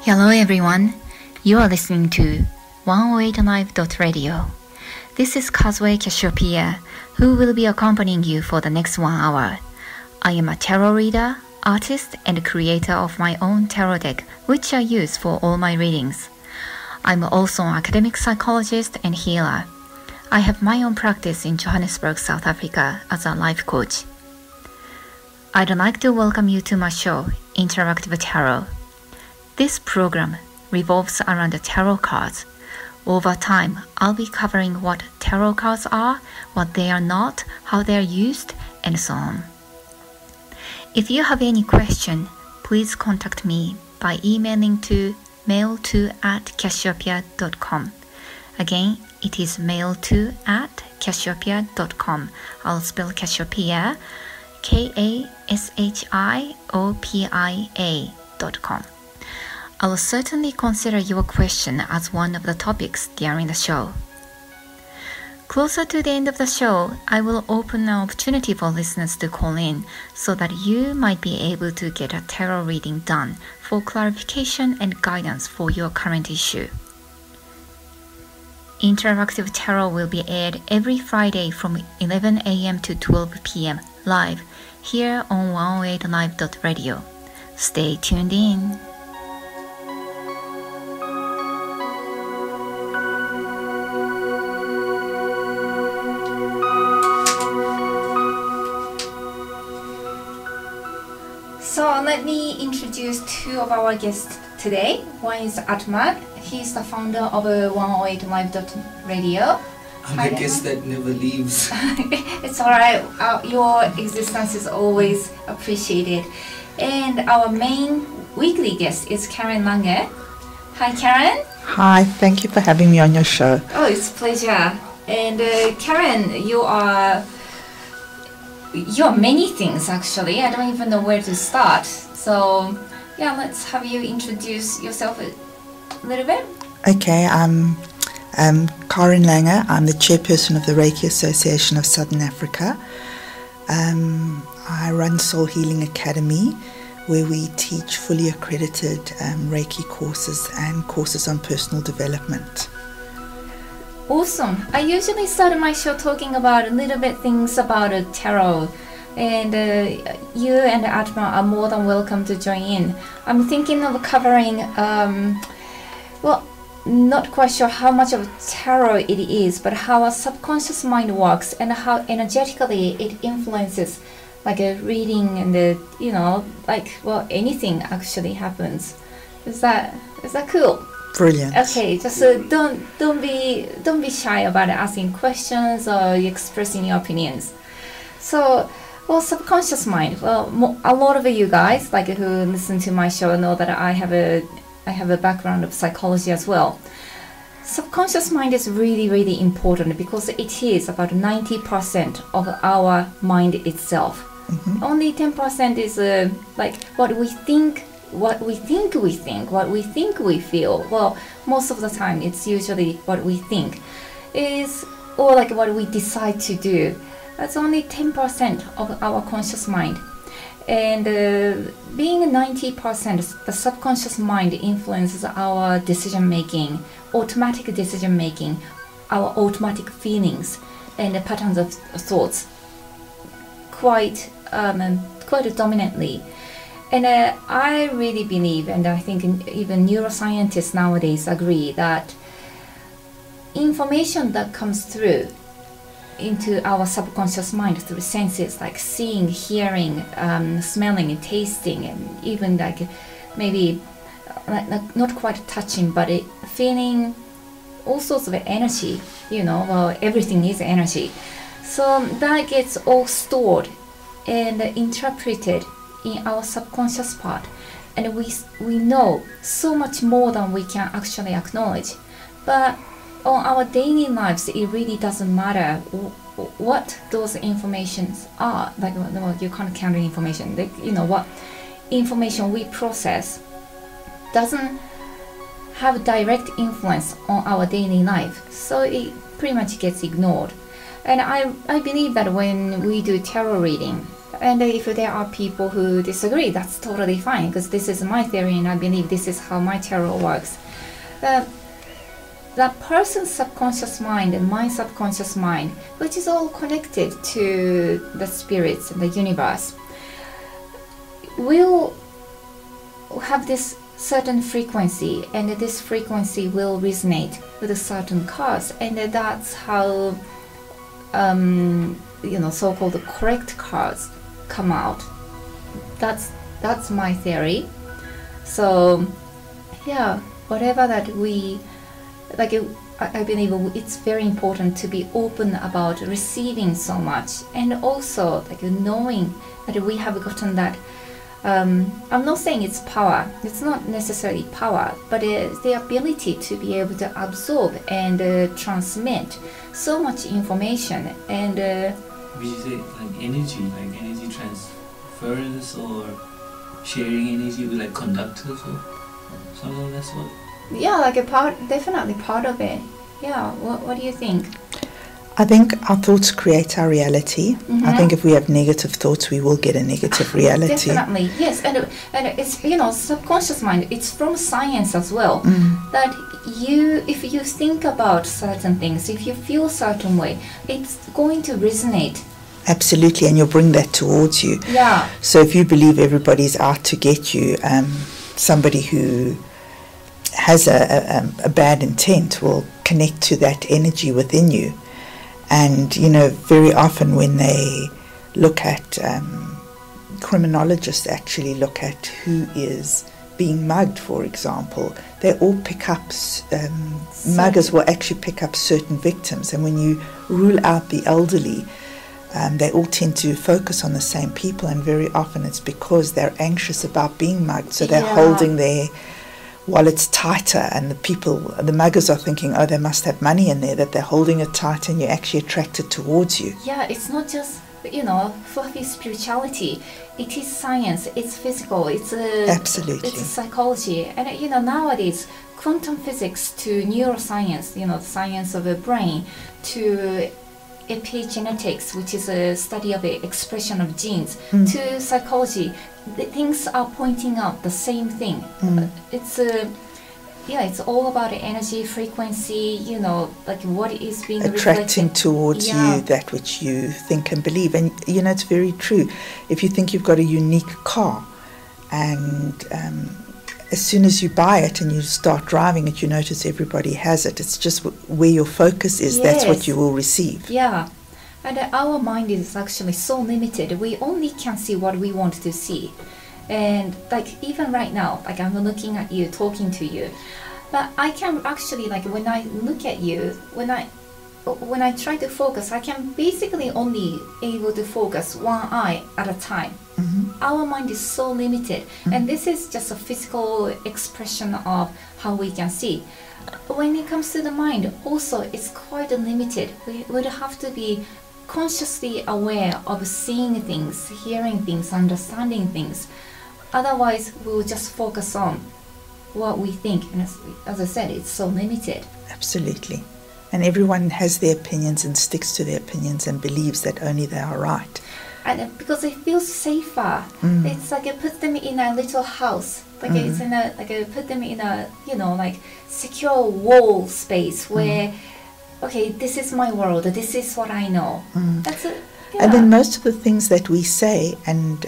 Hello everyone, you are listening to 108live.radio. This is Kazway Cassiopeia, who will be accompanying you for the next 1 hour. I am a tarot reader, artist, and creator of my own tarot deck, which I use for all my readings. I'm also an academic psychologist and healer. I have my own practice in Johannesburg, South Africa as a life coach. I'd like to welcome you to my show, Interactive Tarot. This program revolves around the tarot cards. Over time, I'll be covering what tarot cards are, what they are not, how they are used, and so on. If you have any question, please contact me by emailing to mail2@cassiopeia.com. Again, it is mail2@cassiopeia.com. I'll spell Cassiopeia, Kashiopia.com. I will certainly consider your question as one of the topics during the show. Closer to the end of the show, I will open an opportunity for listeners to call in so that you might be able to get a tarot reading done for clarification and guidance for your current issue. Interactive Tarot will be aired every Friday from 11 a.m. to 12 p.m. live here on 108live.radio. Stay tuned in. So let me introduce two of our guests today. One is Atman. He's the founder of 108live.radio. I'm a guest that never leaves. It's alright. Your existence is always appreciated. And our main weekly guest is Karen Lange. Hi, Karen. Hi, thank you for having me on your show. Oh, it's a pleasure. And Karen, you're many things actually. I don't even know where to start. So yeah, let's have you introduce yourself a little bit. Okay, I'm Karen Lange. I'm the Chairperson of the Reiki Association of Southern Africa. I run Soul Healing Academy, where we teach fully accredited Reiki courses and courses on personal development. Awesome. I usually start my show talking about a little bit things about tarot, and you and Atma are more than welcome to join in. I'm thinking of covering, not quite sure how much of tarot it is, but how our subconscious mind works and how energetically it influences like a reading and anything actually happens. Is that cool? Brilliant. Okay, just don't be shy about asking questions or expressing your opinions. So, subconscious mind. Well, a lot of you guys, like who listen to my show, know that I have a background of psychology as well. Subconscious mind is really, really important because it is about 90% of our mind itself. Mm-hmm. Only 10% is like what we think we feel. Well, most of the time it's usually what we think or like what we decide to do. That's only 10% of our conscious mind. And being 90%, the subconscious mind influences our decision making, automatic decision making, our automatic feelings and the patterns of thoughts quite dominantly. And I really believe, and I think even neuroscientists nowadays agree, that information that comes through into our subconscious mind through senses like seeing, hearing, smelling and tasting, and even like maybe not quite touching, but feeling all sorts of energy, everything is energy. So that gets all stored and interpreted in our subconscious part, and we know so much more than we can actually acknowledge. But on our daily lives, it really doesn't matter what those informations are. Like, you can't count the information. Like, what information we process doesn't have direct influence on our daily life, so it pretty much gets ignored. And I believe that when we do tarot reading, And if there are people who disagree, that's totally fine, because this is my theory and I believe this is how my tarot works. That person's subconscious mind and my subconscious mind, which is all connected to the spirits and the universe, will have this certain frequency, and this frequency will resonate with a certain cards, and that's how so-called correct cards come out. That's my theory. So yeah, whatever that we like, I believe it's very important to be open about receiving so much, and also like knowing that we have gotten that. I'm not saying it's power. It's not necessarily power, but it's the ability to be able to absorb and transmit so much information. And would you say like energy transference or sharing energy with like conductors or something of that sort? Yeah, like definitely part of it. Yeah, what do you think? I think our thoughts create our reality. I think if we have negative thoughts, we will get a negative reality. Definitely, yes. And it's, subconscious mind, it's from science as well. That if you think about certain things, if you feel a certain way, it's going to resonate. Absolutely, and you'll bring that towards you. Yeah. So if you believe everybody's out to get you, somebody who has a bad intent will connect to that energy within you. And, very often when they look at, criminologists actually look at who is being mugged, for example, they all pick up, muggers will actually pick up certain victims. And when you rule out the elderly, they all tend to focus on the same people, and very often it's because they're anxious about being mugged, so they're holding their wallets tighter, and the muggers are thinking, oh, they must have money in there, that they're holding it tight, and you're actually attracted towards you. Yeah, it's not just fluffy spirituality. It is science, it's physical, absolutely, it's psychology. And nowadays, quantum physics to neuroscience, the science of the brain, to epigenetics, which is a study of the expression of genes, to psychology, the things are pointing out the same thing. It's all about energy, frequency, like what is being attracting reflected towards you that which you think and believe. And it's very true. If you think you've got a unique car, and as soon as you buy it and you start driving it, you notice everybody has it. It's just where your focus is, that's what you will receive. Yeah. And our mind is actually so limited. We only can see what we want to see. And like even right now, like I'm looking at you, talking to you, but I can actually, like when I look at you, when I try to focus, I can basically only able to focus one eye at a time. Our mind is so limited, and this is just a physical expression of how we can see. When it comes to the mind, also it's quite limited. We would have to be consciously aware of seeing things, hearing things, understanding things. Otherwise, we'll just focus on what we think. And as I said, it's so limited. Absolutely. And everyone has their opinions and sticks to their opinions and believes that only they are right. And because it feels safer. It's like it puts them in a little house. Like it's in put them in a, like secure wall space where, okay, this is my world. This is what I know. That's it. Yeah. And then most of the things that we say and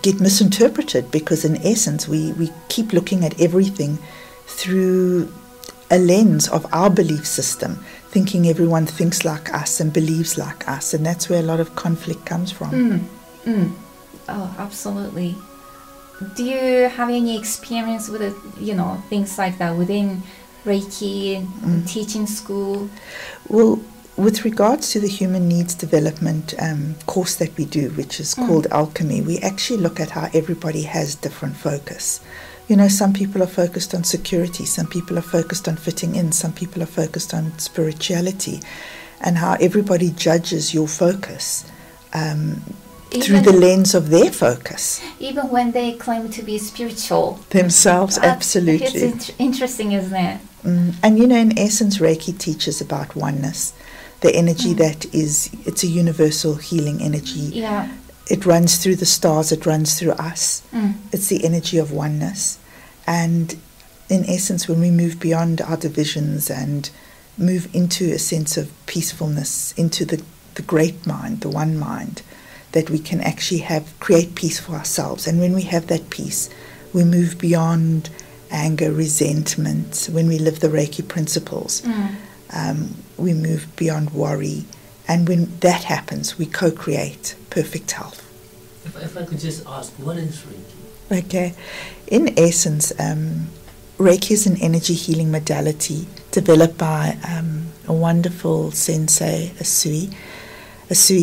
get misinterpreted, because in essence we keep looking at everything through a lens of our belief system, thinking everyone thinks like us and believes like us, and that's where a lot of conflict comes from. Oh, absolutely. Do you have any experience with things like that within Reiki and teaching school? Well, with regards to the human needs development course that we do, which is called Alchemy, we actually look at how everybody has different focus. Some people are focused on security, some people are focused on fitting in, some people are focused on spirituality, and how everybody judges your focus through the lens of their focus. Even when they claim to be spiritual. Themselves, absolutely. It's interesting, isn't it? And in essence, Reiki teaches about oneness. The energy that is, it's a universal healing energy. Yeah. it runs through the stars, it runs through us. Mm. It's the energy of oneness. And in essence, when we move beyond our divisions and move into a sense of peacefulness, into the great mind, the one mind, that we can actually create peace for ourselves. And when we have that peace, we move beyond anger, resentment. When we live the Reiki principles, we move beyond worry. And when that happens, we co-create perfect health. If I could just ask, what is Reiki? Okay. In essence, Reiki is an energy healing modality developed by a wonderful sensei, a Sui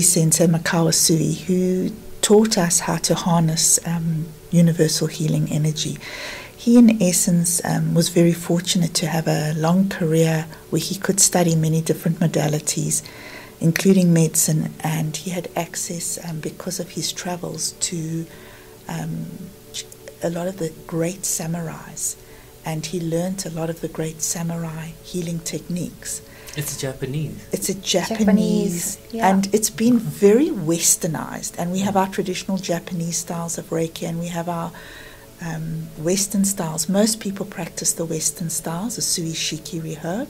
sensei, Makawa Sui, who taught us how to harness universal healing energy. He, in essence, was very fortunate to have a long career where he could study many different modalities, including medicine, and he had access, because of his travels, to a lot of the great samurais, and he learnt a lot of the great samurai healing techniques. It's Japanese. It's a Japanese, yeah. And it's been very westernized, and we have our traditional Japanese styles of Reiki, and we have our Western styles. Most people practice the Western styles, the Sui, Shiki, Riho,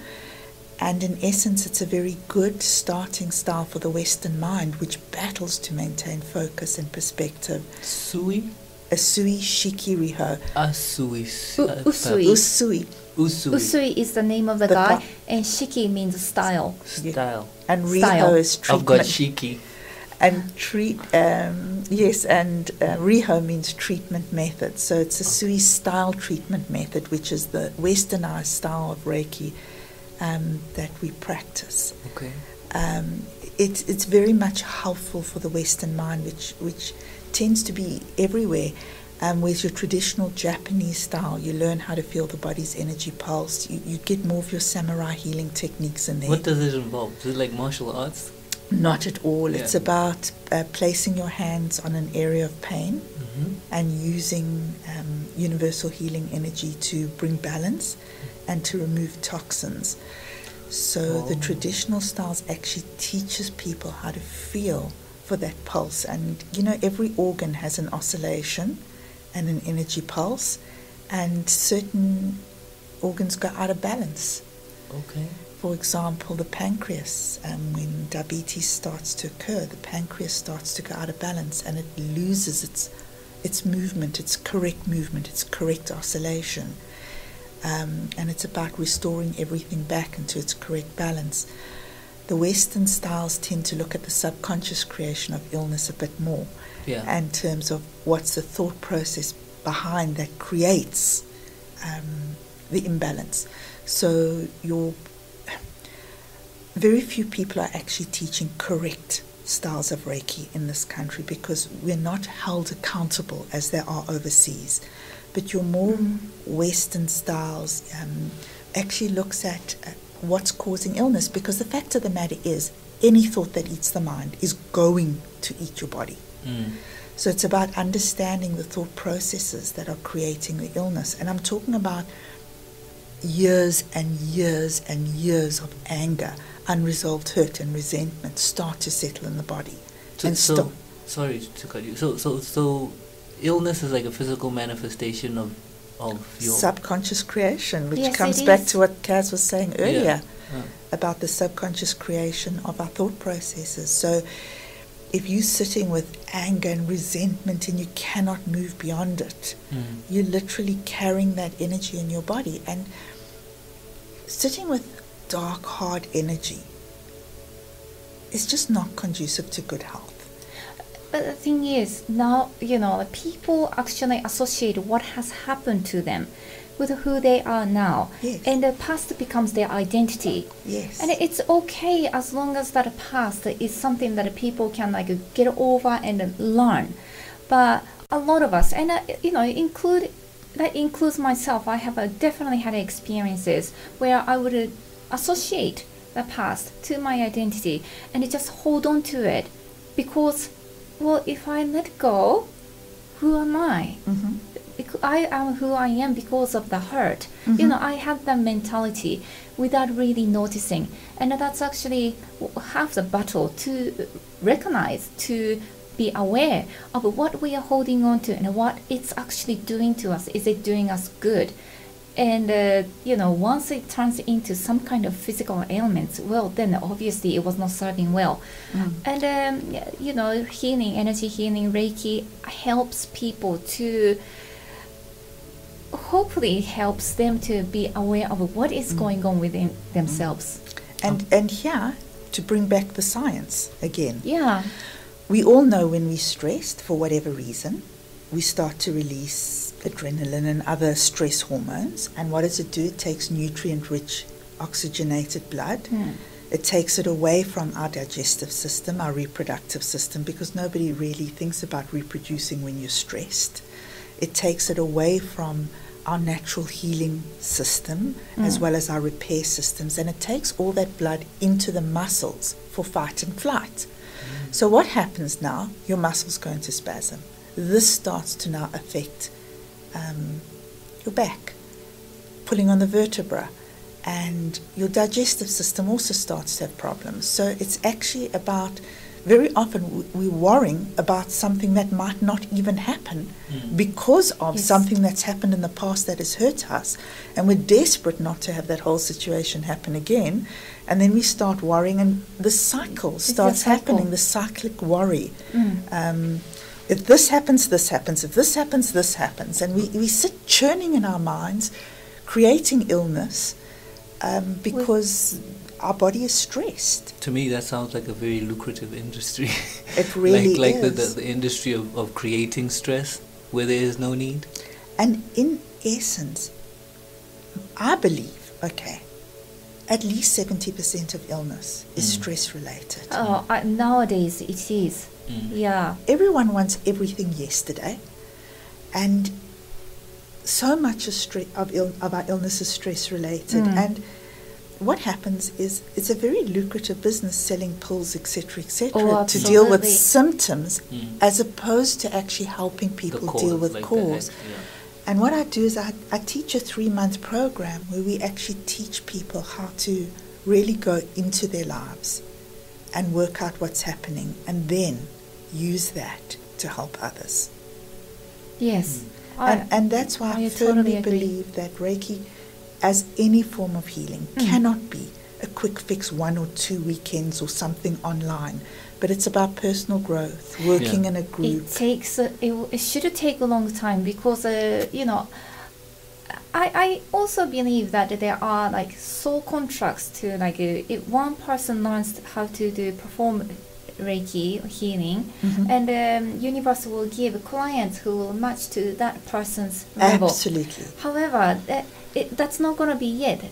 and in essence it's a very good starting style for the Western mind, which battles to maintain focus and perspective. Sui? A Sui, Shiki, Riho. Usui. Usui. Usui. Usui is the name of the guy, and Shiki means style. Style. And Riho Style. is treatment. I've got Shiki. And Riho means treatment method. So it's a Sui style treatment method, which is the westernized style of Reiki that we practice. Okay. It's very much helpful for the Western mind, which tends to be everywhere. With your traditional Japanese style, you learn how to feel the body's energy pulse. You get more of your samurai healing techniques in there. What does it involve? Is it like martial arts? Not at all. Yeah. It's about placing your hands on an area of pain and using universal healing energy to bring balance and to remove toxins. So the traditional styles actually teaches people how to feel for that pulse. And, every organ has an oscillation and an energy pulse, and certain organs go out of balance. Okay. For example, the pancreas, when diabetes starts to occur, the pancreas starts to go out of balance and it loses its movement, its correct oscillation. And it's about restoring everything back into its correct balance. The Western styles tend to look at the subconscious creation of illness a bit more, in terms of what's the thought process behind that creates the imbalance. So very few people are actually teaching correct styles of Reiki in this country because we're not held accountable as they are overseas. But your more Western styles actually looks at what's causing illness, because the fact of the matter is any thought that eats the mind is going to eat your body. So it's about understanding the thought processes that are creating the illness. And I'm talking about years and years and years of anger, unresolved hurt and resentment start to settle in the body. Sorry to cut you. So illness is like a physical manifestation of your subconscious creation, which Yes, comes it back is. to what Kaz was saying earlier Yeah. about the subconscious creation of our thought processes. So if you're sitting with anger and resentment and you cannot move beyond it, you're literally carrying that energy in your body. And sitting with dark, hard energy is just not conducive to good health. But the thing is, now, people actually associate what has happened to them with who they are now. Yes. And the past becomes their identity. Yes. And it's okay as long as that past is something that people can get over and learn. But a lot of us, and that includes myself, I have definitely had experiences where I would associate the past to my identity and just hold on to it because, well, if I let go, who am I? I am who I am because of the hurt. I have that mentality without really noticing. And that's actually half the battle, to recognize, to be aware of what we are holding on to and what it's actually doing to us. Is it doing us good? And once it turns into some kind of physical ailments, well, then obviously it was not serving well. And healing, energy healing, Reiki helps people to, hopefully helps them to be aware of what is going on within themselves. And here, to bring back the science again. Yeah. We all know when we're stressed, for whatever reason, we start to release adrenaline and other stress hormones. And what does it do? It takes nutrient-rich, oxygenated blood. It takes it away from our digestive system, our reproductive system, because nobody really thinks about reproducing when you're stressed. It takes it away from our natural healing system as well as our repair systems, and it takes all that blood into the muscles for fight and flight. So what happens now? Your muscles go into spasm. This starts to now affect your back, pulling on the vertebra, and your digestive system also starts to have problems. So it's actually about, very often we're worrying about something that might not even happen because of something that's happened in the past that has hurt us, and we're desperate not to have that whole situation happen again, and then we start worrying, and the cycle starts happening, the cyclic worry. If this happens, this happens. If this happens, this happens. And we sit churning in our minds, creating illness because our body is stressed. To me, that sounds like a very lucrative industry. It really like is. the industry of creating stress where there is no need. And in essence, I believe, at least 70% of illness is stress-related. Oh, nowadays it is. Yeah. Everyone wants everything yesterday, and so much of our illness is stress-related. And what happens is it's a very lucrative business selling pills, etc., to deal with symptoms as opposed to actually helping people deal with cause. And what I do is I teach a 3-month program where we actually teach people how to really go into their lives and work out what's happening, and then use that to help others. Yes. And that's why I firmly believe that Reiki, as any form of healing, cannot be a quick fix 1 or 2 weekends or something online, but it's about personal growth, working in a group. It should take a long time because, I also believe that there are like soul contracts to, like, if one person learns how to perform Reiki healing, and universe will give clients who will match to that person's level. Absolutely. However, that's not going to be yet.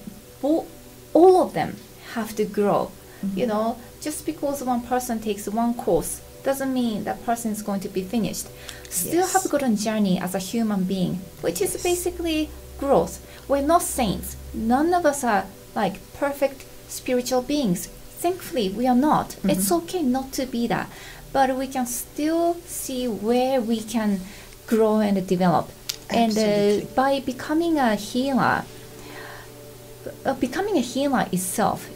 All of them have to grow. Just because one person takes one course doesn't mean that person is going to be finished. Still have got a journey as a human being, which is basically growth. We're not saints. None of us are like perfect spiritual beings. Thankfully, we are not. It's okay not to be that. But we can still see where we can grow and develop. Absolutely. And by becoming a healer itself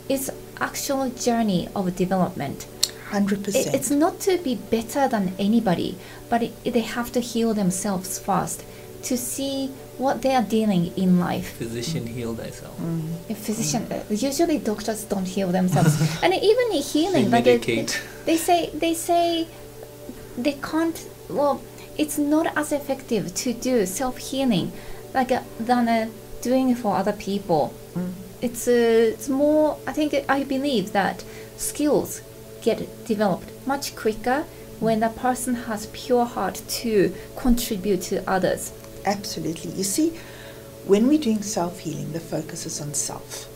is actual journey of development. 100%. It's not to be better than anybody, but they have to heal themselves first to see what they are dealing in life. Physician, heal thyself. A physician, usually doctors don't heal themselves, and even in healing, They like medicate. they say they can't. Well, it's not as effective to do self-healing than doing it for other people. It's more. I believe that skills get developed much quicker when a person has pure heart to contribute to others. Absolutely. You see, when we're doing self-healing, the focus is on self.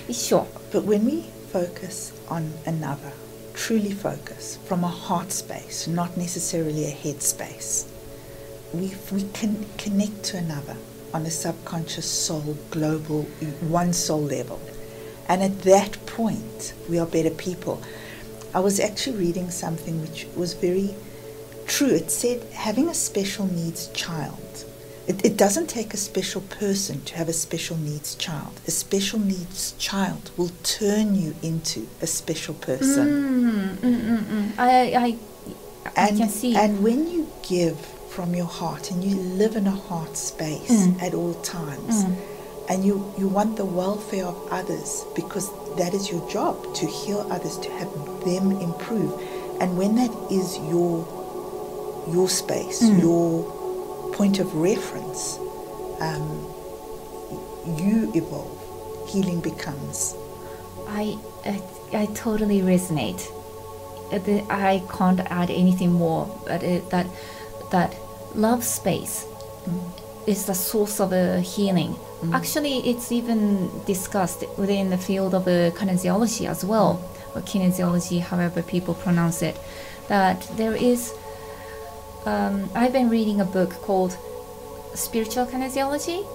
Sure. But when we focus on another, truly focus from a heart space, not necessarily a head space, we can connect to another on a subconscious soul, global, one soul level. And at that point, we are better people. I was actually reading something which was very true. It said having a special needs child, it doesn't take a special person to have a special needs child. A special needs child will turn you into a special person. I can see. And when you give from your heart and you live in a heart space at all times, and you want the welfare of others, because that is your job, to heal others, to have them improve. And when that is your space, your point of reference, you evolve. Healing becomes. I totally resonate. I can't add anything more. But that love space is the source of healing. Actually, it's even discussed within the field of kinesiology as well, or kinesiology, however people pronounce it. That there is. I've been reading a book called Spiritual Kinesiology.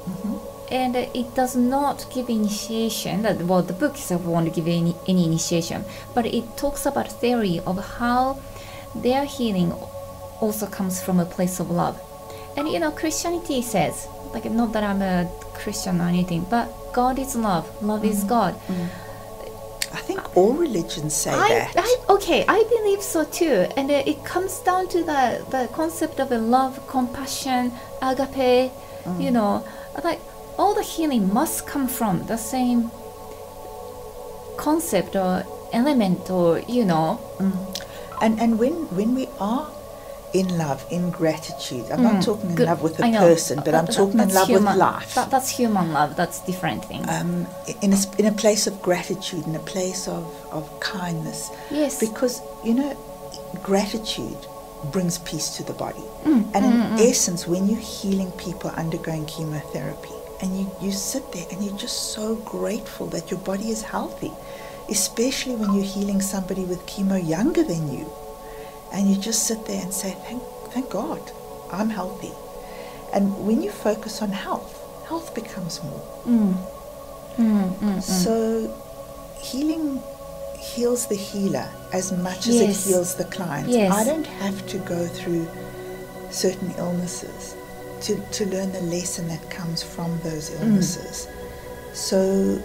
And it does not give initiation. Well, the book itself won't give any initiation, but it talks about theory of how their healing also comes from a place of love. And Christianity says, like, not that I'm a Christian or anything, but God is love. Love is God. I think all religions say that. I believe so too. And it comes down to the concept of love, compassion, agape. Like. All the healing must come from the same concept or element, or And when we are in love, in gratitude, I'm not talking in love with a person, but I'm talking in love with life. That's human love. That's different thing. In a place of gratitude, in a place of kindness. Yes. Because gratitude brings peace to the body. And in essence, when you're healing people undergoing chemotherapy, and you sit there and you're just so grateful that your body is healthy, especially when you're healing somebody with chemo younger than you, and you just sit there and say, thank God, I'm healthy. And when you focus on health becomes more. So healing heals the healer as much as it heals the client. I don't have to go through certain illnesses to learn the lesson that comes from those illnesses. So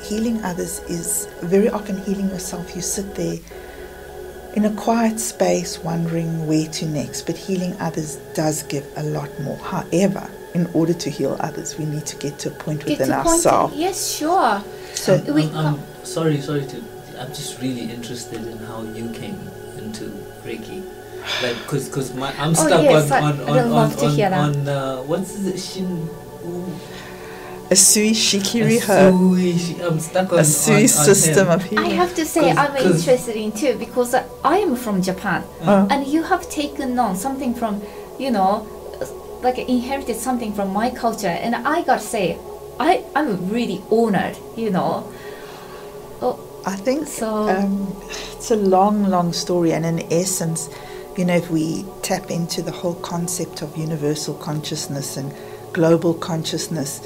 healing others is very often healing yourself. You sit there in a quiet space wondering where to next, but healing others does give a lot more. However, in order to heal others, we need to get to a point within ourselves. Yes, sure. So I'm sorry I'm just really interested in how you came into Reiki. Like, cause I'm stuck on what's the Shin? Asui Shikiri I'm stuck on Asui system of healing. I have to say I'm interested in too, because I am from Japan, and you have taken on something from, like inherited something from my culture, and I got to say, I'm really honored, I think so. It's a long story, and in essence, if we tap into the whole concept of universal consciousness and global consciousness,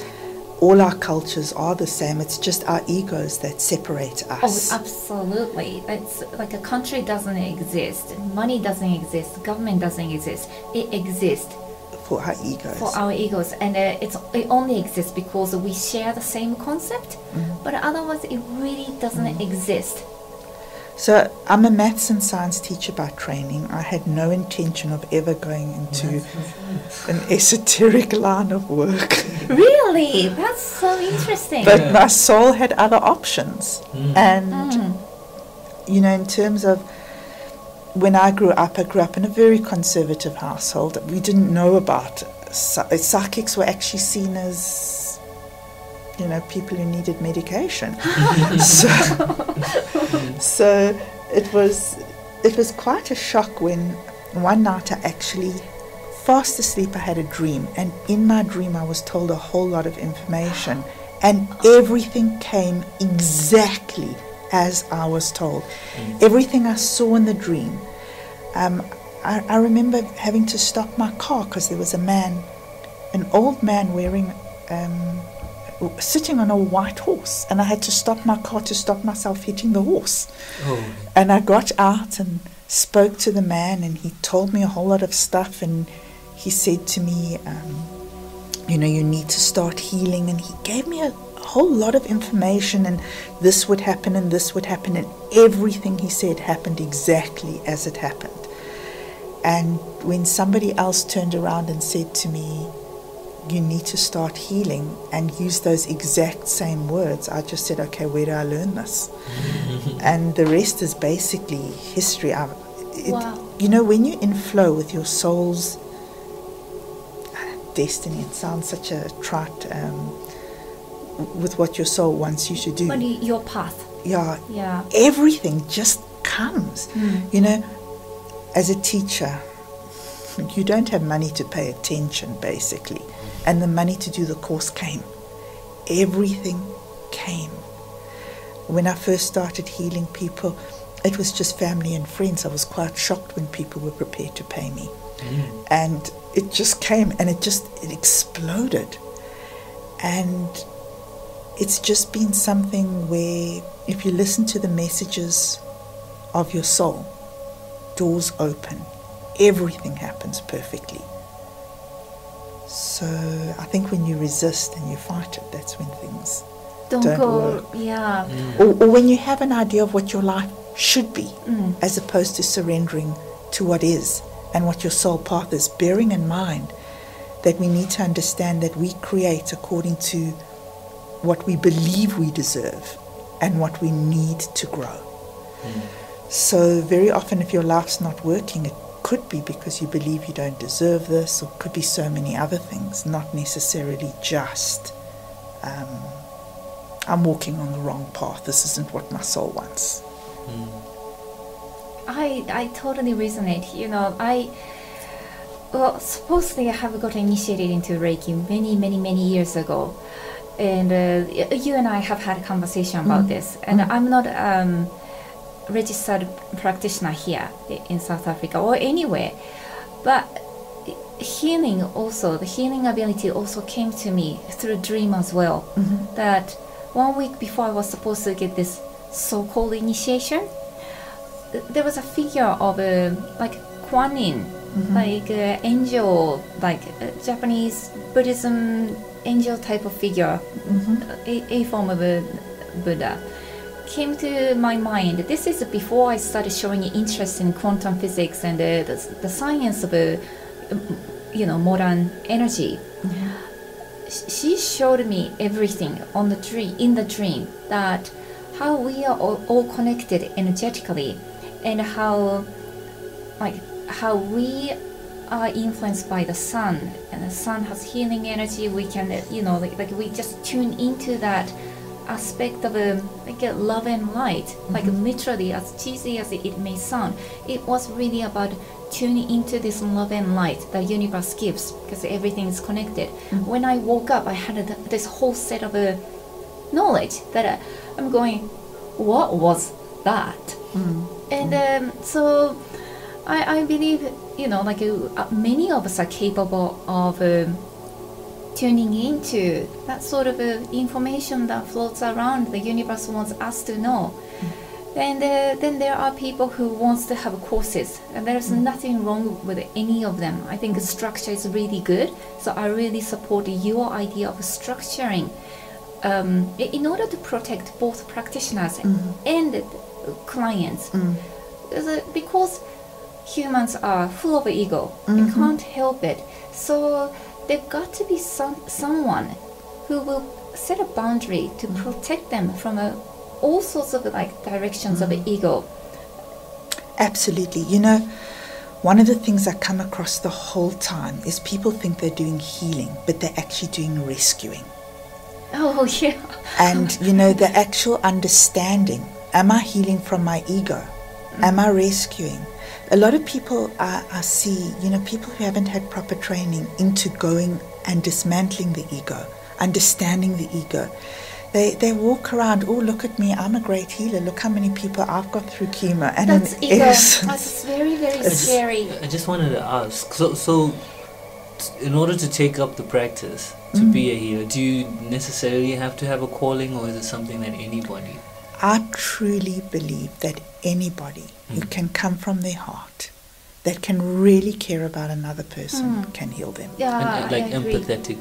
all our cultures are the same. It's just our egos that separate us. Oh, absolutely. It's like a country doesn't exist, money doesn't exist, government doesn't exist. It exists for our egos. For our egos, and it only exists because we share the same concept. But otherwise, it really doesn't exist. So I'm a maths and science teacher by training. I had no intention of ever going into an esoteric line of work. Really? That's so interesting. But my soul had other options. And, in terms of when I grew up in a very conservative household. We didn't know about psychics were actually seen as people who needed medication. so it was quite a shock when one night I actually, fast asleep, I had a dream, and in my dream I was told a whole lot of information, and everything came exactly as I was told. Everything I saw in the dream. I remember having to stop my car because there was an old man wearing sitting on a white horse, and I had to stop my car to stop myself hitting the horse. And I got out and spoke to the man, and he told me a whole lot of stuff, and he said to me, you need to start healing, and he gave me a whole lot of information, and this would happen and this would happen, and everything he said happened exactly as it happened. And when somebody else turned around and said to me, you need to start healing, and use those exact same words, I just said, okay, where do I learn this? And the rest is basically history. Wow. You know, when you're in flow with your soul's destiny, it sounds such a trite, with what your soul wants you to do. But your path. Yeah. Everything just comes. You know, as a teacher, you don't have money to pay attention, basically. And the money to do the course came. Everything came. When I first started healing people, it was just family and friends. I was quite shocked when people were prepared to pay me. And it just came, and it exploded. And it's just been something where if you listen to the messages of your soul, doors open. Everything happens perfectly. So I think when you resist and you fight it, that's when things don't work. Yeah. Or when you have an idea of what your life should be, as opposed to surrendering to what is and what your soul path is, bearing in mind that we need to understand that we create according to what we believe we deserve and what we need to grow. So very often if your life's not working, it could be because you believe you don't deserve this, or could be so many other things, not necessarily just I'm walking on the wrong path, this isn't what my soul wants. I totally resonate. You know, supposedly I have got initiated into Reiki many years ago, and you and I have had a conversation about this, and I'm not registered practitioner here in South Africa or anywhere, but the healing ability also came to me through a dream as well. That 1 week before I was supposed to get this so-called initiation, there was a figure of like Kuan Yin, like angel, like Japanese Buddhism angel type of figure, a form of a Buddha, came to my mind. This is before I started showing interest in quantum physics and the science of modern energy. She showed me everything in the dream, that how we are all connected energetically, and how we are influenced by the sun, and the sun has healing energy. We can we just tune into that aspect of a love and light, like literally, as cheesy as it may sound, it was really about tuning into this love and light that universe gives, because everything is connected. When I woke up, I had this whole set of knowledge that I'm going, what was that? And so I believe, many of us are capable of tuning into that sort of information that floats around the universe wants us to know. And then there are people who wants to have courses, and there's nothing wrong with any of them. I think the structure is really good, so I really support your idea of structuring in order to protect both practitioners and clients. Because humans are full of ego, they can't help it. So there's got to be someone who will set a boundary to protect them from all sorts of directions of ego. Absolutely. One of the things I come across the whole time is people think they're doing healing, but they're actually doing rescuing. Oh, yeah. And, the actual understanding, am I healing from my ego? Am I rescuing? A lot of people I see, people who haven't had proper training into going and dismantling the ego, understanding the ego. They walk around, oh, look at me, I'm a great healer, look how many people I've got through chemo. And that's ego. That's very, very scary. I just wanted to ask, so in order to take up the practice, to be a healer, do you necessarily have to have a calling, or is it something that anybody? I truly believe that anybody who can come from their heart, that can really care about another person, can heal them. Yeah, and empathetic.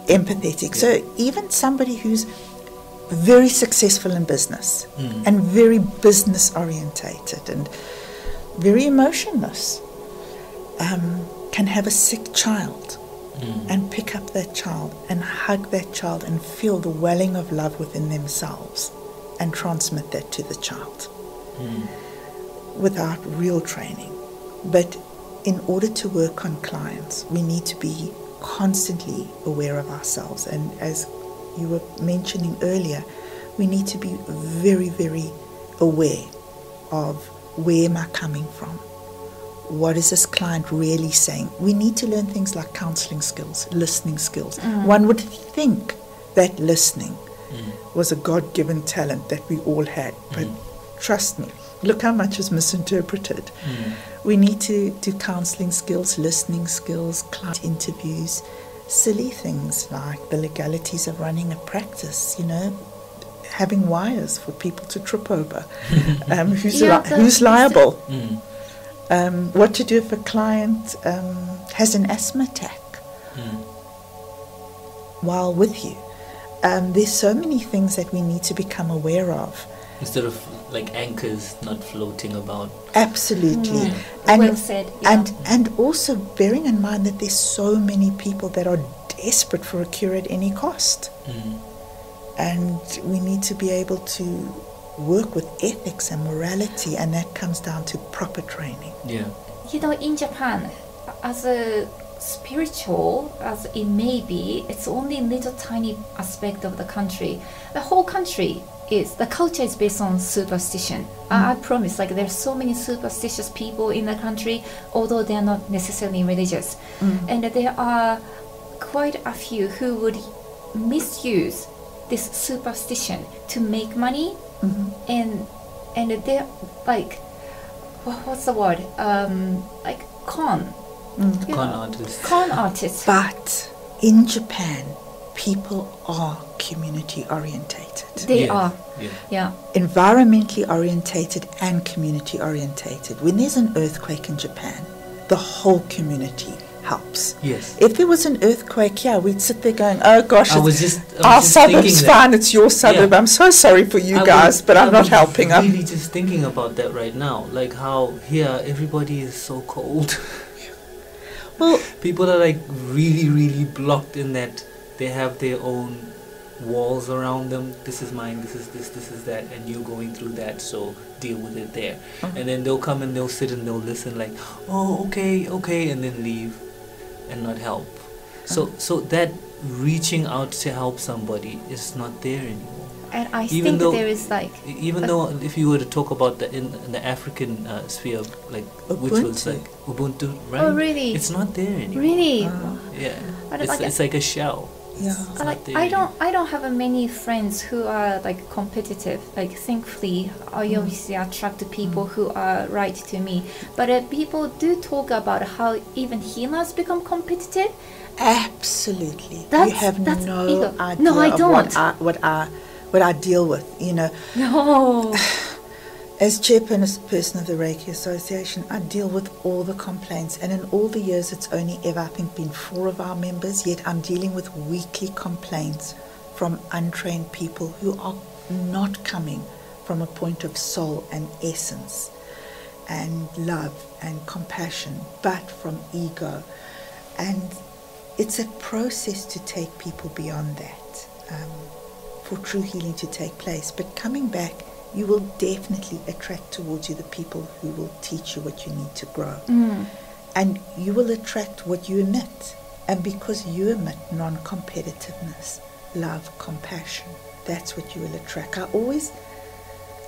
Empathetic. Yeah. So even somebody who's very successful in business and very business orientated and very emotionless, can have a sick child and pick up that child and hug that child and feel the welling of love within themselves and transmit that to the child without real training. But in order to work on clients, we need to be constantly aware of ourselves. And as you were mentioning earlier, we need to be very, very aware of where am I coming from? What is this client really saying? We need to learn things like counseling skills, listening skills. One would think that listening was a God-given talent that we all had, but trust me, look how much is misinterpreted. We need to do counseling skills, listening skills, client interviews, silly things like the legalities of running a practice, having wires for people to trip over, who's liable, what to do if a client has an asthma attack while with you. There's so many things that we need to become aware of. Instead of like anchors not floating about. Absolutely. Well said. Yeah. And also bearing in mind that there's so many people that are desperate for a cure at any cost. And we need to be able to work with ethics and morality, and that comes down to proper training. Yeah. In Japan, as a spiritual as it may be, it's only a little tiny aspect of the country. The whole country the culture is based on superstition. I promise, there's so many superstitious people in the country, although they're not necessarily religious. And there are quite a few who would misuse this superstition to make money, and they're what's the word? Con artists. Con artists. But in Japan, people are community orientated. They are. Yeah. Environmentally orientated and community orientated. When there's an earthquake in Japan, the whole community helps. Yes. If there was an earthquake here, we'd sit there going, oh gosh, our suburb's fine, it's your suburb. I'm so sorry for you guys, but I'm not helping. I'm really just thinking about that right now. Like how here everybody is so cold. Well, people are really, really blocked in that they have their own walls around them. This is mine, this is this is that, and you're going through that, so deal with it there. And then they'll come and they'll sit and they'll listen oh, okay, and then leave and not help. So that reaching out to help somebody is not there anymore. And I think there is even though if you were to talk about in the African sphere, which was Ubuntu, right? Oh, really? It's not there anymore. Really? Yeah. It's like a shell. Yeah. I don't have many friends who are competitive. Thankfully, I obviously attract people who are right to me. But people do talk about how even healers become competitive. Absolutely. You have no ego. idea No, I don't. what I deal with, No. As chairperson of the Reiki Association, I deal with all the complaints, and in all the years it's only ever, I think, been 4 of our members, yet I'm dealing with weekly complaints from untrained people who are not coming from a point of soul and essence and love and compassion, but from ego. And it's a process to take people beyond that, for true healing to take place. But coming back, you will definitely attract towards you the people who will teach you what you need to grow. And you will attract what you emit. And because you emit non-competitiveness, love, compassion, that's what you will attract. I always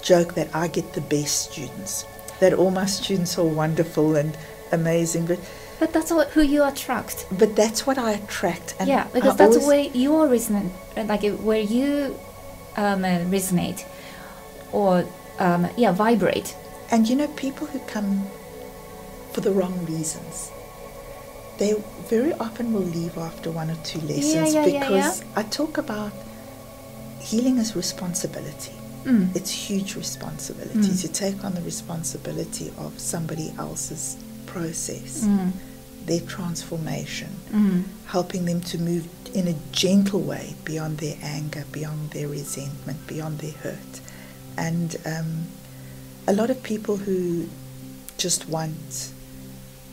joke that I get the best students, that all my students are wonderful and amazing, but that's who you attract. But that's what I attract. And yeah, because that's where you resonate, where you resonate or vibrate. And people who come for the wrong reasons, they very often will leave after 1 or 2 lessons, because I talk about healing as responsibility. It's huge responsibility to take on the responsibility of somebody else's process, their transformation, helping them to move in a gentle way beyond their anger, beyond their resentment, beyond their hurt. And a lot of people who just want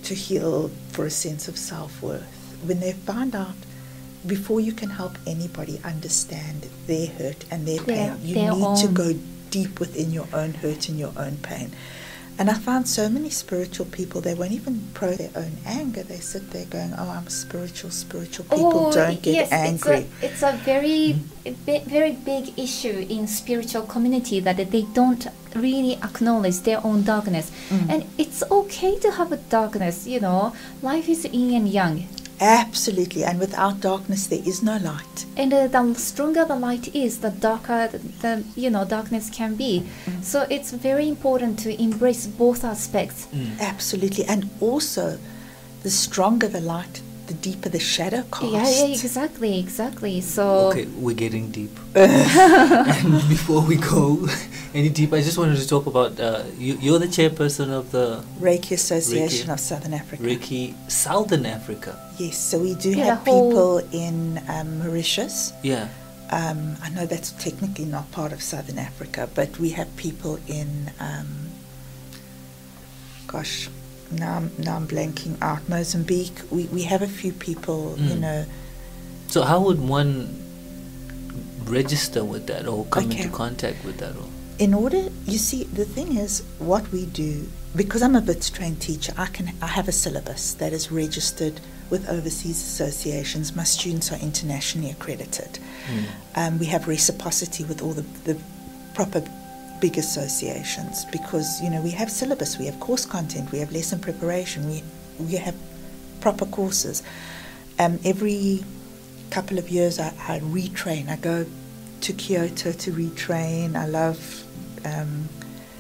to heal for a sense of self-worth. When they find out, before you can help anybody understand their hurt and their pain, you need to go deep within your own hurt and your own pain. And I found so many spiritual people, they won't even process their own anger. They sit there going, oh, I'm spiritual. People don't get angry. It's a very big issue in spiritual community that they don't really acknowledge their own darkness. And it's okay to have a darkness, you know. Life is yin and yang. Absolutely, and without darkness there is no light. And the stronger the light is, the darker the darkness can be. So it's very important to embrace both aspects. Absolutely, and also the stronger the light, the deeper the shadow cast. Yeah, exactly. So okay, we're getting deep. And before we go any deeper, I just wanted to talk about you're the chairperson of the Reiki Association of Southern Africa. Reiki Southern Africa. Yes, so we do have people in Mauritius. Yeah. I know that's technically not part of Southern Africa, but we have people in now I'm blanking out. Mozambique. We have a few people, you know. So how would one register with that or come into contact with that? Or? In order, you see, the thing is, what we do, because I'm a BITS trained teacher, I have a syllabus that is registered with overseas associations. My students are internationally accredited. We have reciprocity with all the proper big associations, because we have syllabus, we have course content, we have lesson preparation, we have proper courses. Every couple of years I retrain. I go to Kyoto to retrain. I love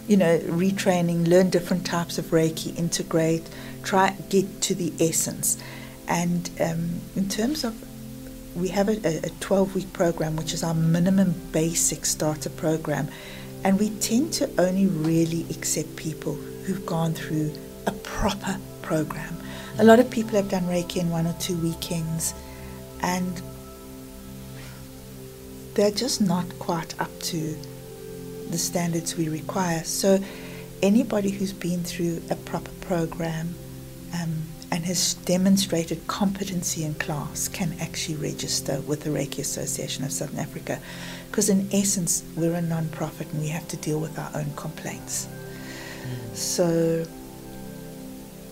retraining, learn different types of Reiki, integrate, try get to the essence. And in terms of, we have a 12-week program, which is our minimum basic starter program. And we tend to only really accept people who've gone through a proper program. A lot of people have done Reiki in 1 or 2 weekends, and they're just not quite up to the standards we require. So anybody who's been through a proper program and has demonstrated competency in class can actually register with the Reiki Association of Southern Africa, because in essence we're a non-profit and we have to deal with our own complaints. So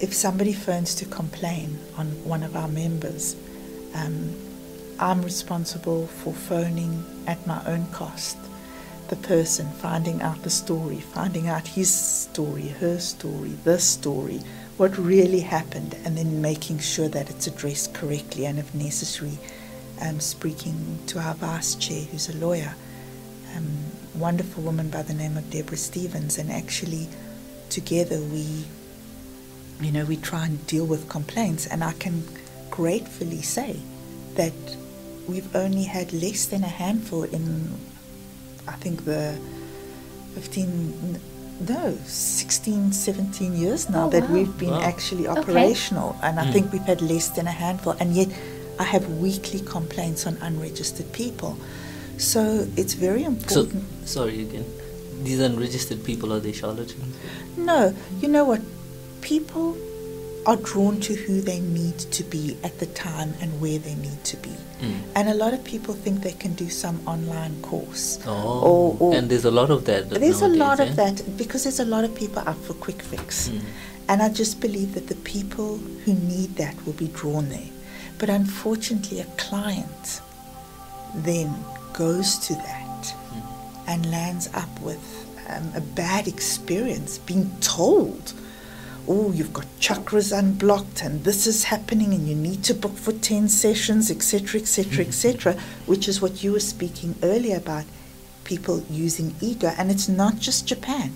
if somebody phones to complain on one of our members, I'm responsible for phoning at my own cost the person, finding out the story, finding out his story, her story, this story, what really happened, and then making sure that it's addressed correctly, and if necessary, speaking to our vice chair, who's a lawyer, wonderful woman by the name of Deborah Stevens, and actually together we try and deal with complaints. And I can gratefully say that we've only had less than a handful in, I think, the 16, 17 years now that we've been actually operational. And I think we've had less than a handful, and yet I have weekly complaints on unregistered people. So it's very important. So, sorry again, these unregistered people, are they charlatans? No, you know what? People are drawn to who they need to be at the time and where they need to be. And a lot of people think they can do some online course. Or and there's a lot of that. There's a lot of that, because there's a lot of people out for quick fix. And I just believe that the people who need that will be drawn there. But unfortunately, a client then goes to that and lands up with a bad experience, being told, oh, you've got chakras unblocked and this is happening and you need to book for 10 sessions, etc., etc., etc., which is what you were speaking earlier about, people using ego. And it's not just Japan.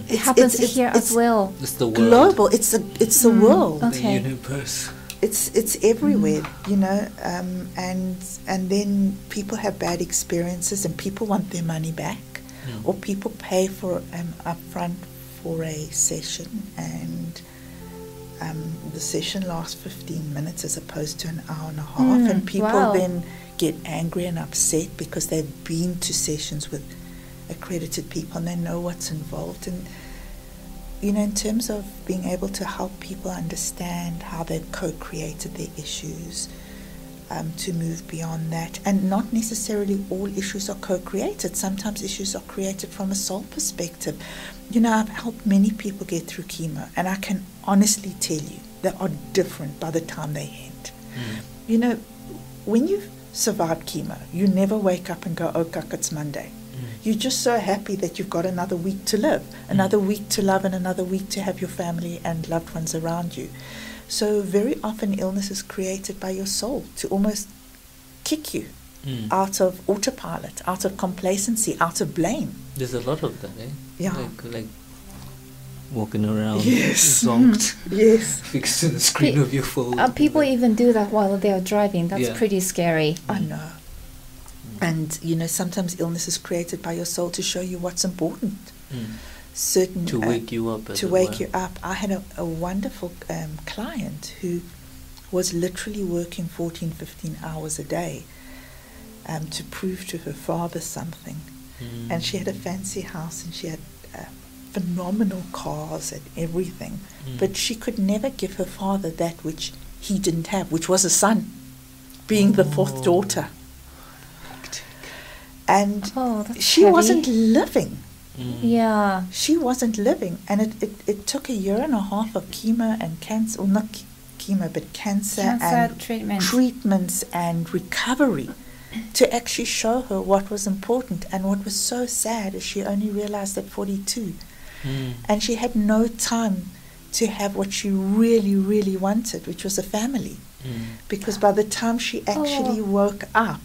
It happens here as well. It's the world. Global. It's the world. Okay. The universe. It's everywhere, and then people have bad experiences and people want their money back, or people pay for upfront for a session, and the session lasts 15 minutes as opposed to an hour and a half, and people then get angry and upset because they've been to sessions with accredited people and they know what's involved. And in terms of being able to help people understand how they've co-created their issues, to move beyond that. And not necessarily all issues are co-created. Sometimes issues are created from a soul perspective. I've helped many people get through chemo, and I can honestly tell you they are different by the time they end. When you've survived chemo, you never wake up and go, oh, kak, it's Monday. You're just so happy that you've got another week to live, another week to love, and another week to have your family and loved ones around you. So very often illness is created by your soul to almost kick you out of autopilot, out of complacency, out of blame. There's a lot of that, eh? Yeah. Like walking around yes. zonked, yes, fixed to the screen of your phone. People even do that while they are driving. That's pretty scary. I know. And, sometimes illness is created by your soul to show you what's important. To wake you up. You up. I had a wonderful client who was literally working 14, 15 hours a day to prove to her father something. And she had a fancy house, and she had phenomenal cars and everything. But she could never give her father that which he didn't have, which was a son, being the fourth daughter. And she wasn't living. Yeah. She wasn't living. And it took a year and a half of chemo and cancer, well, not chemo, but cancer and treatments and recovery to actually show her what was important. And what was so sad is she only realized at 42. And she had no time to have what she really, really wanted, which was a family. Because by the time she actually woke up,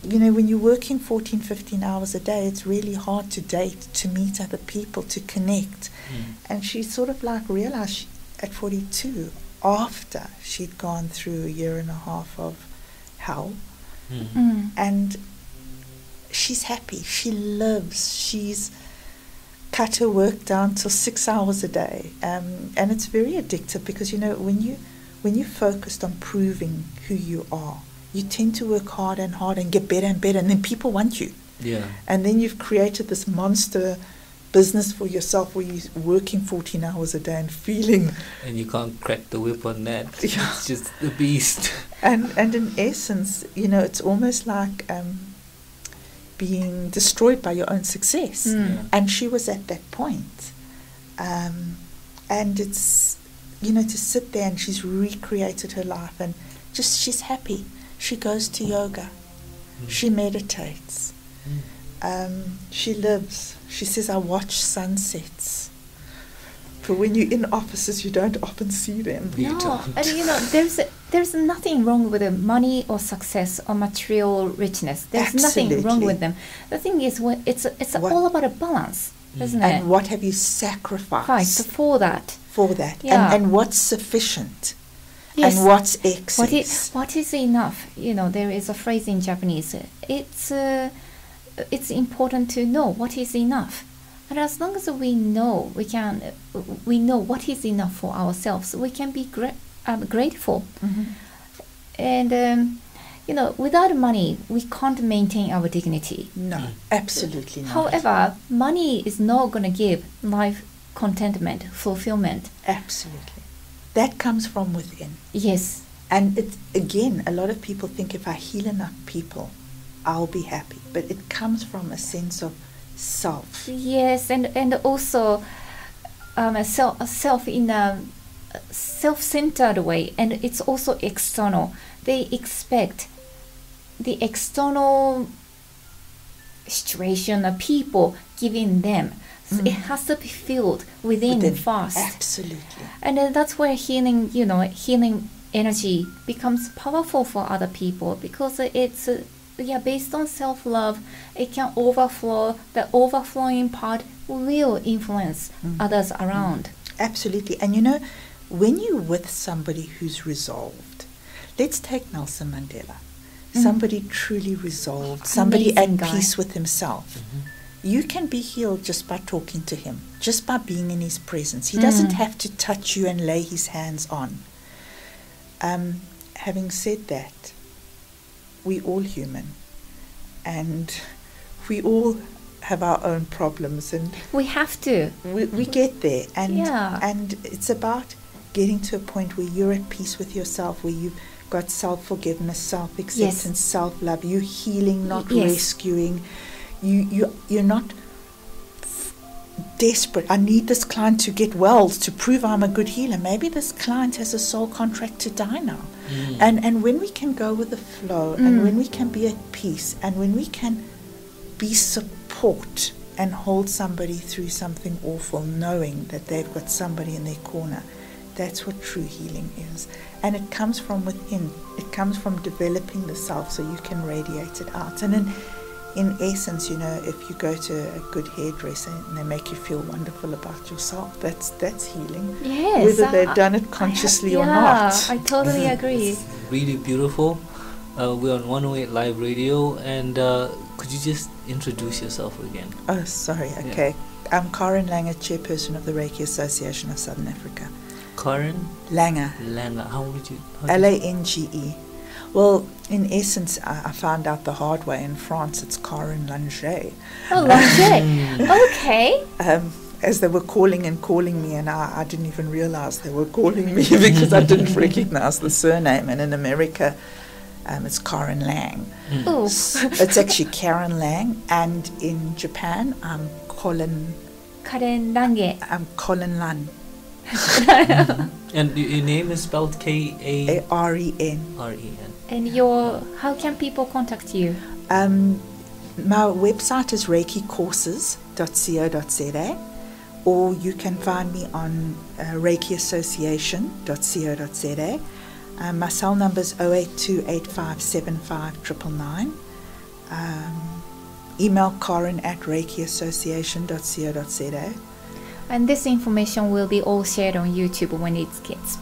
when you're working 14, 15 hours a day, it's really hard to date, to meet other people, to connect. And she sort of realized at 42, after she'd gone through a year and a half of hell, and she's happy, she lives, she's cut her work down to 6 hours a day. And it's very addictive because, when you're focused on proving who you are, you tend to work hard and get better and better, and then people want you. Yeah. And then you've created this monster business for yourself where you're working 14 hours a day and feeling... And you can't crack the whip on that. Yeah. It's just the beast. And in essence, it's almost like being destroyed by your own success. And she was at that point. And it's, to sit there and she's recreated her life and she's happy. She goes to yoga. She meditates. She lives. She says, I watch sunsets. But when you're in offices, you don't often see them. No, and there's nothing wrong with money or success or material richness. There's nothing wrong with them. The thing is, it's all about a balance, isn't it? And what have you sacrificed for that? Yeah. And what's sufficient? Yes. And what's excess? What is enough? There is a phrase in Japanese. It's important to know what is enough, and as long as we know, we know what is enough for ourselves, we can be grateful. And without money, we can't maintain our dignity. No, absolutely not. However, money is not going to give life contentment, fulfillment. Absolutely. That comes from within. Yes. And it's, again, a lot of people think if I heal enough people, I'll be happy. But it comes from a sense of self. Yes, and also a self in a self-centered way. And it's also external. They expect the external situation of people giving them. So it has to be filled within first. Absolutely. And then that's where healing energy becomes powerful for other people, because it's based on self-love. It can overflow. The overflowing part will influence others around. Absolutely. And when you're with somebody who's resolved, let's take Nelson Mandela, somebody truly resolved, somebody at peace with himself. You can be healed just by talking to him, just by being in his presence. He doesn't have to touch you and lay his hands on. Having said that, we're all human, and we all have our own problems, and We have to. we get there, and Yeah. and it's about getting to a point where you're at peace with yourself, where you've got self-forgiveness, self-acceptance, self-love. You're healing, not Yes. rescuing. You're not desperate. I need this client to get well to prove I'm a good healer. Maybe this client has a soul contract to die now. And when we can go with the flow, and when we can be at peace, and when we can be support and hold somebody through something awful, knowing that they've got somebody in their corner, that's what true healing is. And it comes from within. It comes from developing the self so you can radiate it out. And in essence, if you go to a good hairdresser and they make you feel wonderful about yourself, that's healing. Yes. Whether they've done it consciously or not. I totally agree. Really beautiful. We're on 108 Live Radio, and could you just introduce yourself again? Oh, sorry. Okay. I'm Karen Lange, Chairperson of the Reiki Association of Southern Africa. Karen Lange. Lange. How would you? Lange. Well, in essence, I found out the hard way. In France, it's Karen Lange. Oh, Lange. Okay. As they were calling me, and I didn't even realize they were calling me because I didn't recognize the surname. And in America, it's Karen Lange. Oh. It's actually Karen Lange. And in Japan, I'm Karen Lange. Colin Lan. And your name is spelled K-A-R-E-N. Aren. And how can people contact you? My website is reikicourses.co.za, or you can find me on reikiassociation.co.za. My cell number is 08285759999. Email Karen@reikiassociation.co.za. And this information will be all shared on YouTube when it gets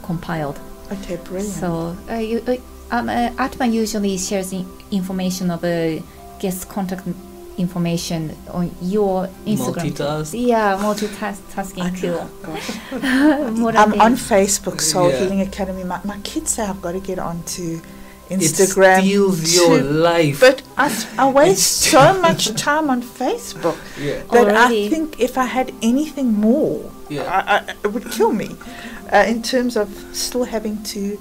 compiled. Okay, brilliant. So Atma usually shares information of guest contact information on your Instagram. Multitasking tool. I'm on Facebook, Soul Yeah. Healing Academy. My kids say I've got to get onto Instagram. It steals your life. But I waste so much time on Facebook that Already. I think if I had anything more, it would kill me in terms of still having to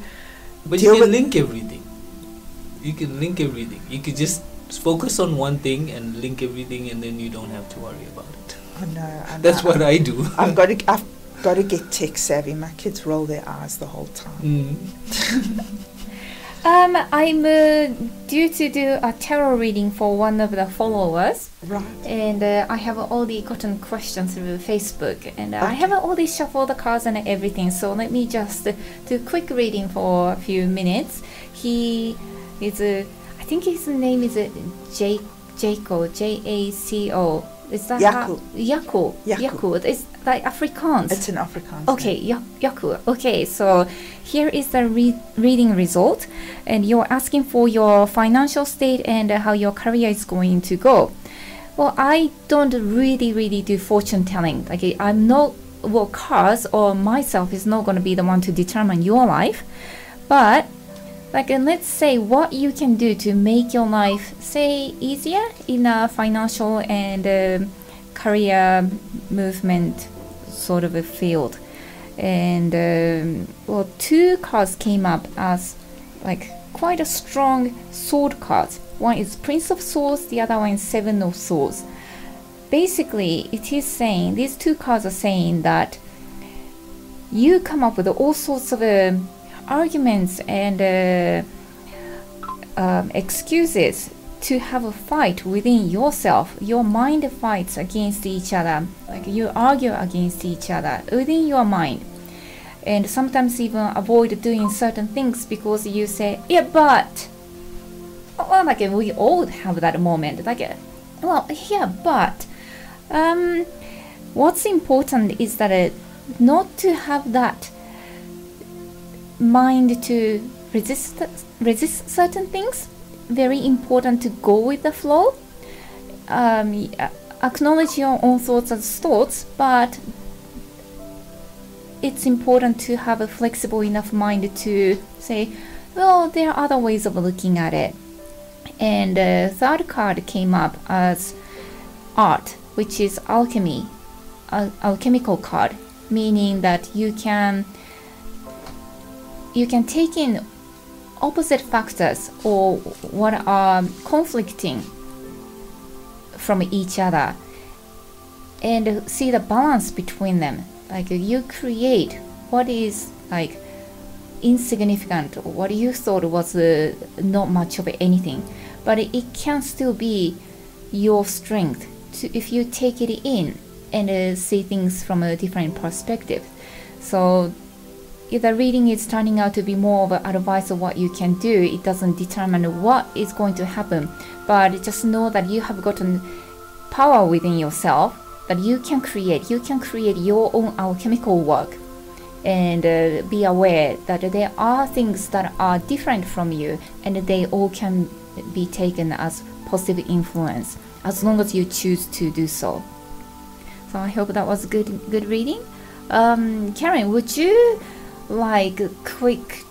But deal you with can link everything. You could just focus on one thing and link everything, and then you don't have to worry about it. I know. That's what I do. I've got to get tech savvy. My kids roll their eyes the whole time. I'm due to do a tarot reading for one of the followers. Right. And I have already gotten questions through Facebook, and I have already shuffled the cards and everything. So let me just do a quick reading for a few minutes. He is I think his name is Jaco, Jaco. Is that Jaco. Jaco. It's like Afrikaans. It's an Afrikaans. Okay, Jaco. Okay, so here is the reading result, and you're asking for your financial state and how your career is going to go. Well, I don't really do fortune telling. Like I'm not, cards or myself is not going to be the one to determine your life, but let's say what you can do to make your life, say, easier in a financial and career movement sort of a field. And two cards came up as quite a strong sword cards. One is Prince of Swords, the other one is Seven of Swords. Basically, it is saying, these two cards are saying that you come up with all sorts of arguments and excuses to have a fight within yourself. Your mind fights against each other, you argue against each other within your mind, and sometimes even avoid doing certain things because you say, but we all have that moment, but what's important is that not to have that mind to resist certain things. Very important to go with the flow. Acknowledge your own thoughts as thoughts, but it's important to have a flexible enough mind to say, well, there are other ways of looking at it. And the third card came up as art, which is alchemy, alchemical card, meaning that you can take in opposite factors or what are conflicting from each other and see the balance between them. Like you create what is like insignificant, or what you thought was not much of anything, but it can still be your strength if you take it in and see things from a different perspective. So if the reading is turning out to be more of an advice of what you can do, it doesn't determine what is going to happen, but just know that you have gotten power within yourself, that you can create your own alchemical work, and be aware that there are things that are different from you, and they all can be taken as positive influence as long as you choose to do so. So I hope that was good reading. Karen, would you like a quick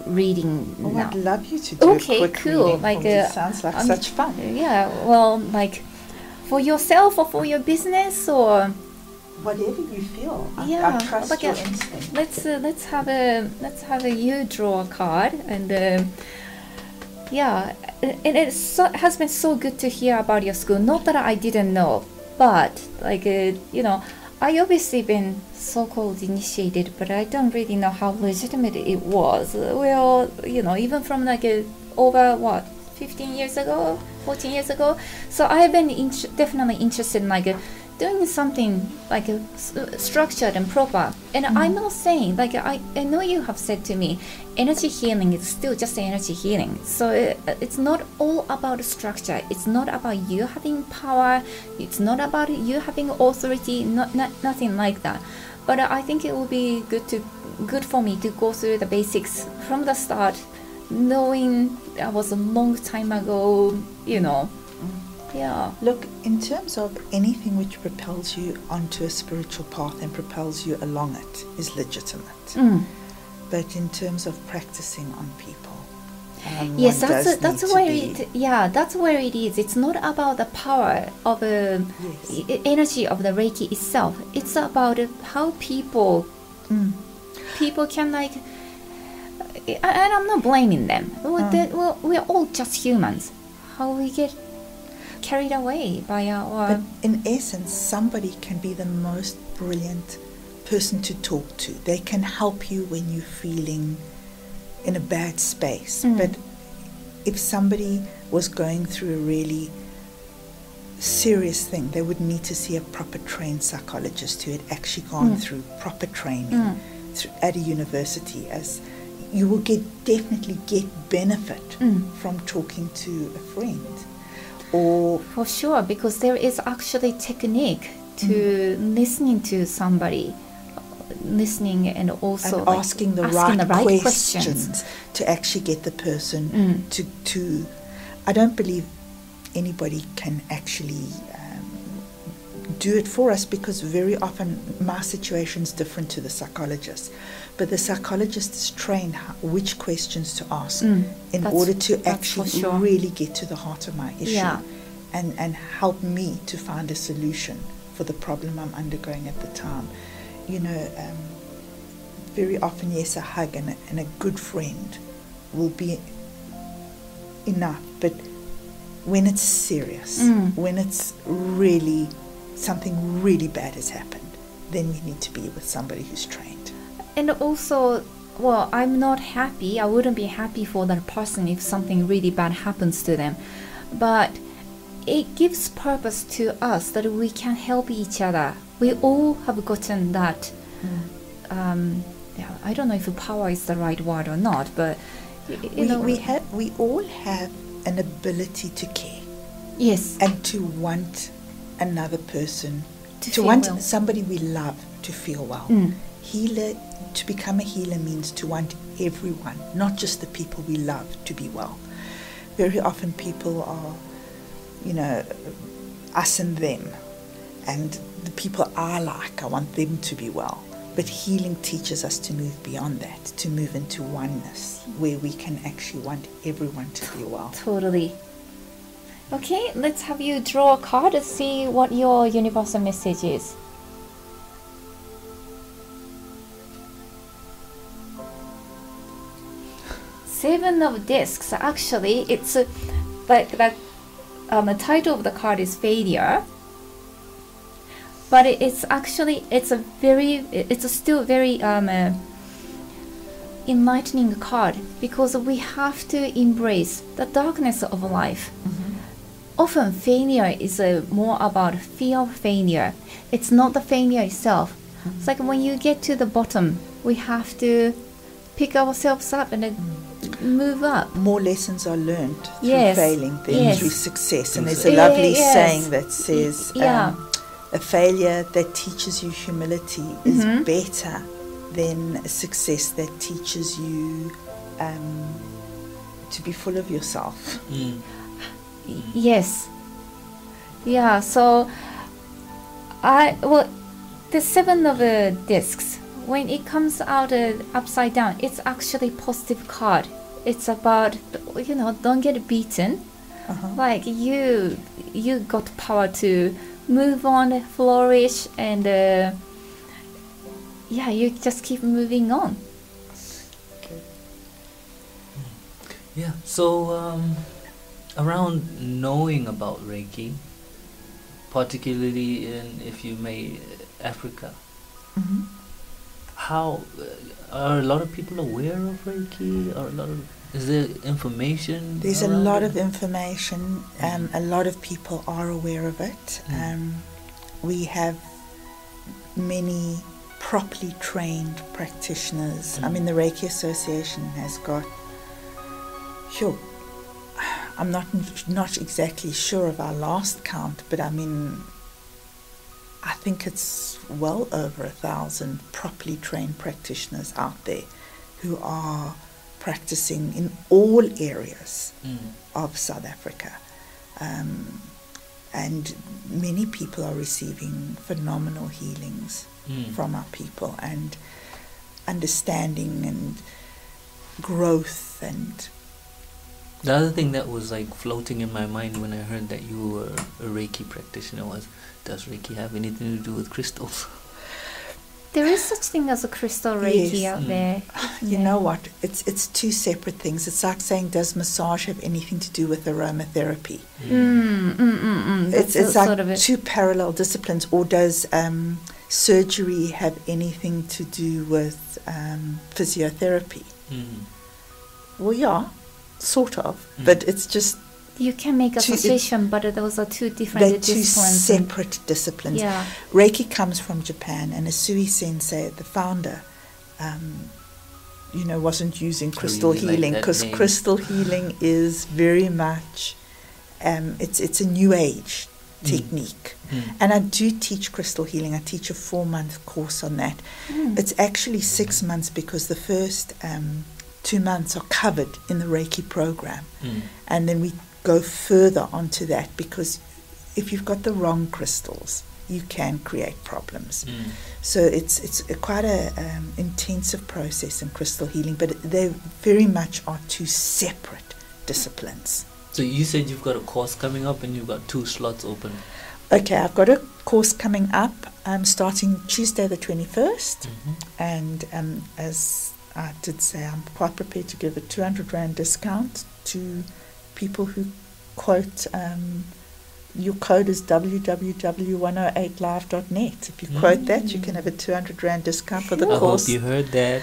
reading now? I'd love you to do a quick reading. Like it sounds like such fun. Yeah, well, like for yourself or for your business or whatever you feel. Yeah, I trust your instinct. Let's have a you draw a card, and yeah, and has been so good to hear about your school. Not that I didn't know, but like I obviously been so-called initiated, but I don't really know how legitimate it was. Well, even from over 15 years ago, 14 years ago. So I've been definitely interested in doing something structured and proper. And I'm not saying I know you have said to me, energy healing is still just energy healing. So it's not all about structure. It's not about you having power. It's not about you having authority. Nothing like that. But I think it will be good for me to go through the basics from the start, knowing that was a long time ago. Yeah. Look, in terms of anything which propels you onto a spiritual path and propels you along it is legitimate. But in terms of practicing on people, yes, that's where it is. It's not about the power of energy of the Reiki itself. It's about how people can and I'm not blaming them. We're all just humans. How we get carried away by our... But in essence, somebody can be the most brilliant person to talk to. They can help you when you're feeling in a bad space. But if somebody was going through a really serious thing, they would need to see a proper trained psychologist who had actually gone through proper training at a university. As you will definitely get benefit from talking to a friend. Or for sure, because there is actually technique to listening to somebody, listening and also and asking the right questions to actually get the person to. I don't believe anybody can actually do it for us, because very often my situation is different to the psychologist. But the psychologist is trained which questions to ask in order to actually really get to the heart of my issue and help me to find a solution for the problem I'm undergoing at the time. Very often, yes, a hug and a good friend will be enough. But when it's serious, when it's really something really bad has happened, then you need to be with somebody who's trained. And also, well, I'm not happy. I wouldn't be happy for that person if something really bad happens to them. But it gives purpose to us that we can help each other. We all have gotten that. I don't know if power is the right word or not, but we all have an ability to care. Yes. And to want another person, to want somebody we love to feel well. To become a healer means to want everyone, not just the people we love, to be well. Very often people are, us and them, and the people I like, I want them to be well. But healing teaches us to move beyond that, to move into oneness, where we can actually want everyone to be well. Totally. Okay, let's have you draw a card to see what your universal message is. Seven of Discs. Actually, it's like that. The title of the card is Failure. But it's still very enlightening card, because we have to embrace the darkness of life. Often failure is more about fear of failure. It's not the failure itself. It's like when you get to the bottom, we have to pick ourselves up and move up. More lessons are learned through Yes. failing than Yes. through success. And there's a lovely Yes. saying that says, Yeah. a failure that teaches you humility is better than a success that teaches you to be full of yourself. Yes. Yeah, so the Seven of Discs, when it comes out upside down, it's actually positive card. It's about, don't get beaten. Like you got power to move on, flourish, and you just keep moving on. Yeah, so around knowing about Reiki, particularly in, if you may, Africa, how are a lot of people aware of Reiki? Or is there information? There's a around lot it? of information. A lot of people are aware of it. We have many properly trained practitioners. I mean, the Reiki Association has got, I'm not exactly sure of our last count, but I mean, I think it's well over 1,000 properly trained practitioners out there who are practicing in all areas of South Africa. And many people are receiving phenomenal healings from our people, and understanding and growth. And the other thing that was like floating in my mind when I heard that you were a Reiki practitioner was, does Reiki have anything to do with crystals? There is such thing as a crystal Reiki Yes. out there. you know what? It's two separate things. It's like saying, does massage have anything to do with aromatherapy? That's It's sort like of it. two parallel disciplines. Or does surgery have anything to do with physiotherapy? Well, yeah, sort of. But it's just You can make Two- association, but those are two different they're two disciplines. separate disciplines. Yeah. Reiki comes from Japan, and Asui Sensei, the founder, wasn't using crystal really like healing, that because name. crystal healing is very much it's a new age technique. And I do teach crystal healing. I teach a 4-month course on that. It's actually 6 months, because the first 2 months are covered in the Reiki program, and then we go further onto that, because if you've got the wrong crystals, you can create problems. So it's quite a intensive process in crystal healing, but they very much are two separate disciplines. So you said you've got a course coming up and you've got 2 slots open. Okay, I've got a course coming up starting Tuesday the 21st, and as I did say, I'm quite prepared to give a 200 Rand discount to people who quote, your code is www.108live.net. If you quote that, you can have a 200 Rand discount for the I course. hope you heard that.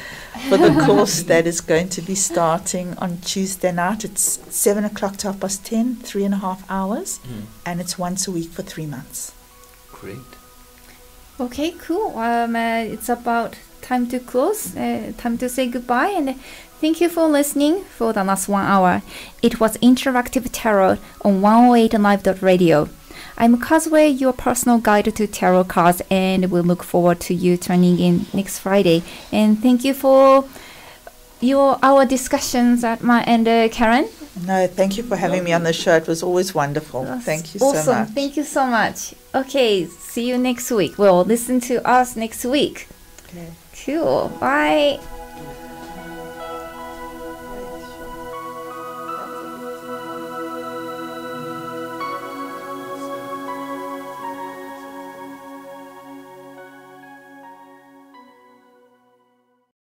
For the course that is going to be starting on Tuesday night. It's 7 o'clock to 10:30, 3.5 hours, and it's once a week for 3 months. Great. Okay, cool. It's about time to close, time to say goodbye, and thank you for listening for the last 1 hour. It was Interactive Tarot on 108live.radio. I'm Kazway, your personal guide to tarot cards, and we look forward to you tuning in next Friday. And thank you for our discussions at my end, Karen. No, thank you for having me on the show. It was always wonderful. Thank you awesome. so much. Thank you so much. Okay, see you next week. Well, listen to us next week. Okay. Cool. I